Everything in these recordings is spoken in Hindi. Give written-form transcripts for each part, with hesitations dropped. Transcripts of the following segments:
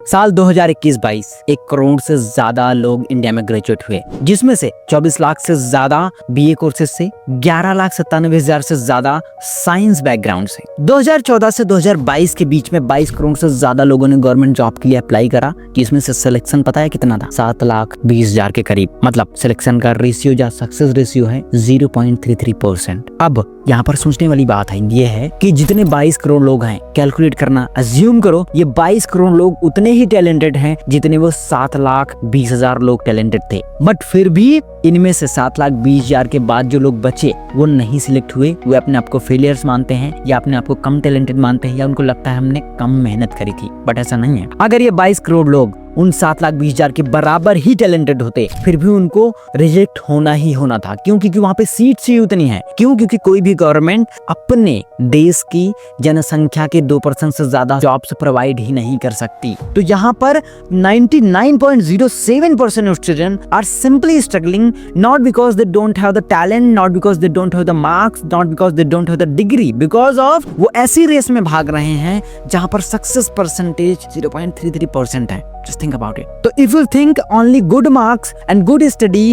साल 2021-22 1 करोड़ से ज्यादा लोग इंडिया में ग्रेजुएट हुए, जिसमें से 24 लाख से ज्यादा बीए कोर्सेज से, 11,97,000 से ज्यादा साइंस बैकग्राउंड से। 2014 से 2022 के बीच में 22 करोड़ से ज्यादा लोगों ने गवर्नमेंट जॉब के लिए अप्लाई करा, जिसमें से सिलेक्शन पता है कितना था? 7,20,000 के करीब। मतलब सिलेक्शन का रेशियो या सक्सेस रेशियो है 0.33%। अब यहाँ पर सोचने वाली बात है ये है कि जितने 22 करोड़ लोग हैं, कैलकुलेट करना, अज्यूम करो ये 22 करोड़ लोग उतने ही टैलेंटेड हैं जितने वो 7,20,000 लोग टैलेंटेड थे। बट फिर भी इनमें से 7,20,000 के बाद जो लोग बचे वो नहीं सिलेक्ट हुए। वो अपने आप को फेलियर्स मानते हैं या अपने आप को कम टैलेंटेड मानते हैं या उनको लगता है हमने कम मेहनत करी थी। बट ऐसा नहीं है। अगर ये 22 करोड़ लोग उन 7,20,000 के बराबर ही टैलेंटेड होते, फिर भी उनको रिजेक्ट होना ही होना था। क्यों? क्योंकि वहां पे सीट्स ही उतनी है। क्यों? क्योंकि कोई भी गवर्नमेंट अपने देश की जनसंख्या के 2% से ज्यादा जॉब्स प्रोवाइड ही नहीं कर सकती। तो यहाँ पर 99.07% student are simply struggling, not because they don't have the talent, not because they don't have the marks, not because they don't have the degree, because of वो ऐसी रेस में भाग रहे हैं जहां पर सक्सेस परसेंटेज 0.33% है। Just think about it. So if you think only good marks and good study,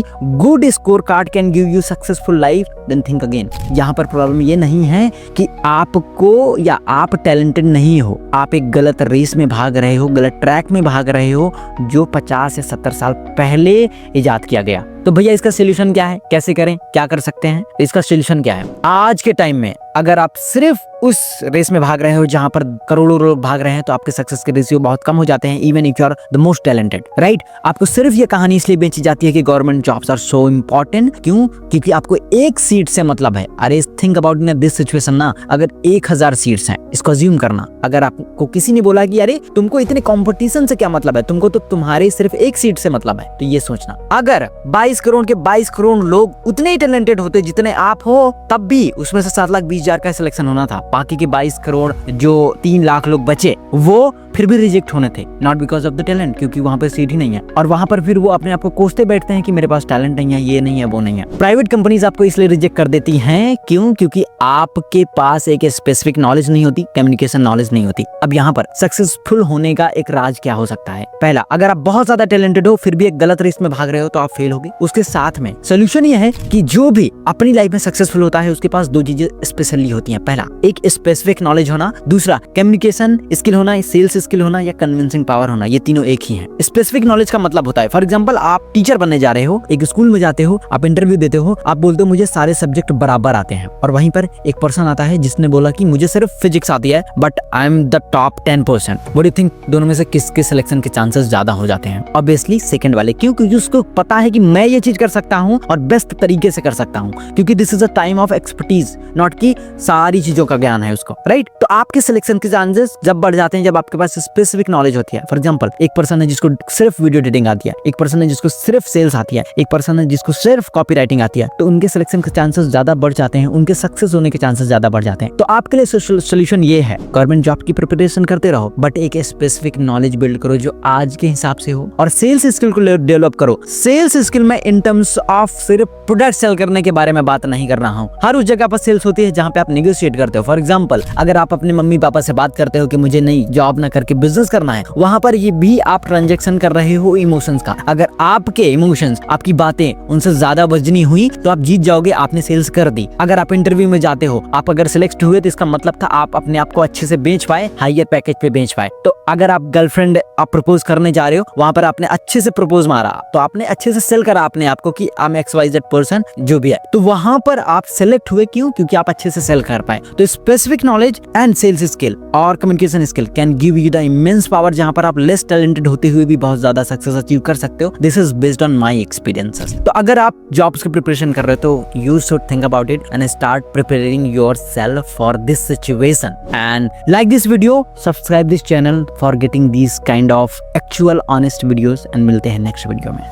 good scorecard can give you successful life, then think again. यहाँ पर प्रॉब्लम ये नहीं है कि आपको या आप टैलेंटेड नहीं हो, आप एक गलत रेस में भाग रहे हो, गलत ट्रैक में भाग रहे हो जो 50 या 70 साल पहले इजाद किया गया। तो भैया इसका सोल्यूशन क्या है? कैसे करें? क्या कर सकते हैं? इसका सोल्यूशन क्या है? आज के टाइम में अगर आप सिर्फ उस रेस में भाग रहे हो जहां पर करोड़ों लोग भाग रहे हैं तो आपके सक्सेस के रेशियो बहुत कम हो जाते हैं, even if you are the most talented, right? आपको सिर्फ ये कहानी इसलिए बेची जाती है कि government jobs are so important. क्यों? क्योंकि आपको एक सीट से मतलब है। अरे think about in this situation ना, अगर 1000 सीट्स हैं, इसको अज्यूम करना, अगर आपको किसी ने बोला कि अरे तुमको इतने कंपटीशन से क्या मतलब है, तुमको तो तुम्हारे सिर्फ एक सीट से मतलब है, तो ये सोचना अगर 22 करोड़ के 22 करोड़ लोग उतने ही टैलेंटेड होते जितने आप हो, तब भी उसमें से 7,20,000 का सिलेक्शन होना था। बाकी के 22 करोड़ जो 3 लाख लोग बचे वो फिर भी रिजेक्ट होने थे, not because of the talent, क्योंकि वहां पर सीट ही नहीं है। और वहां पर फिर वो अपने आप को कोसते बैठते हैं कि मेरे पास टैलेंट नहीं है, ये नहीं है, वो नहीं है। प्राइवेट कंपनीज आपको इसलिए रिजेक्ट कर देती हैं। क्यों? क्योंकि आपके पास एक स्पेसिफिक नॉलेज नहीं होती, कम्युनिकेशन नॉलेज नहीं होती। अब यहाँ पर सक्सेसफुल होने का एक राज क्या हो सकता है? पहला, अगर आप बहुत ज्यादा टैलेंटेड हो फिर भी एक गलत रेस में भाग रहे हो तो आप फेल होगे। उसके साथ में सोल्यूशन ये है कि जो भी अपनी लाइफ में सक्सेसफुल होता है उसके पास 2 चीजें स्पेशली होती हैं। पहला, एक स्पेसिफिक नॉलेज होना, दूसरा कम्युनिकेशन स्किल होना, सेल्स स्किल होना या कन्विंसिंग पावर होना। ये तीनों एक ही हैं। स्पेसिफिक नॉलेज का मतलब होता है, फॉर एग्जांपल आप टीचर बनने जा रहे हो, एक स्कूल में जाते हो, आप इंटरव्यू देते हो, आप बोलते हो मुझे सारे सब्जेक्ट बराबर आते हैं, और वहीं पर एक पर्सन आता है जिसने बोला कि मुझे सिर्फ फिजिक्स आती है but I am the top 10%। What do you think, दोनों में से किसके सिलेक्शन के चांसेस ज्यादा हो जाते हैं? ऑब्वियसली सेकंड वाले। क्यों? क्योंकि उसको पता है कि मैं ये चीज कर सकता हूँ और बेस्ट तरीके से कर सकता हूँ, क्योंकि this is a time of expertise, not कि सारी चीजों का ज्ञान है उसको, राइट? तो आपके सिलेक्शन के चांसेस जब बढ़ जाते हैं जब आपके पास स्पेसिफिक नॉलेज होती है। फॉर एग्जांपल, एक पर्सन है जिसको सिर्फ वीडियो एडिटिंग आती है, एक पर्सन है जिसको सिर्फ सेल्स आती है, एक पर्सन है जिसको सिर्फ कॉपी राइटिंग आती है, तो उनके सिलेक्शन के चांसेस ज्यादा बढ़ जाते हैं, उनके सक्सेस होने के चांसेस ज्यादा बढ़ जाते हैं। तो आपके लिए सोल्यूशन ये है, गवर्नमेंट जॉब की प्रिपरेशन करते रहो बट एक स्पेसिफिक नॉलेज बिल्ड करो जो आज के हिसाब से हो, और सेल्स स्किल को डेवलप करो। सेल्स स्किल में इन टर्म्स ऑफ सिर्फ प्रोडक्ट सेल करने के बारे में बात नहीं कर रहा हूँ। हर उस जगह पर सेल्स होती है जहाँ पे आप नेगोशिएट करते हो। फॉर एग्जाम्पल, अगर आप अपने मम्मी पापा से बात करते हो कि मुझे नहीं जॉब ना करके बिजनेस करना है, वहां पर ये भी आप ट्रांजैक्शन कर रहे हो इमोशंस का। अगर आपके इमोशंस, आपकी बातें उनसे ज्यादा वजनी हुई तो आप जीत जाओगे, आपने सेल्स कर दी। अगर आप इंटरव्यू में जाते हो, आप अगर सिलेक्ट हुए तो इसका मतलब था आप अपने आप को अच्छे से बेच पाए, हायर पैकेज पे बेच पाए। तो अगर आप गर्लफ्रेंड आप प्रपोज करने जा रहे हो, वहां पर आपने अच्छे से प्रपोज मारा तो आपने अच्छे से सेल करा अपने आप को कि आई एम XYZ पर्सन जो भी है, तो वहां पर आप सिलेक्ट हुए। क्यों? क्योंकि आप अच्छे से सेल कर पाए। तो specific knowledge and sales skill और communication skill can give you the immense power, जहां पर आप लेस टैलेंटेड होते हुए भी बहुत ज्यादा सक्सेस अचीव कर सकते हो। This is based on my experiences. तो अगर आप जॉब्स की प्रिपरेशन कर रहे हो तो you should think about it and start preparing yourself for this situation. And like this video, subscribe this channel for getting these kind of actual honest videos, and मिलते हैं नेक्स्ट वीडियो में।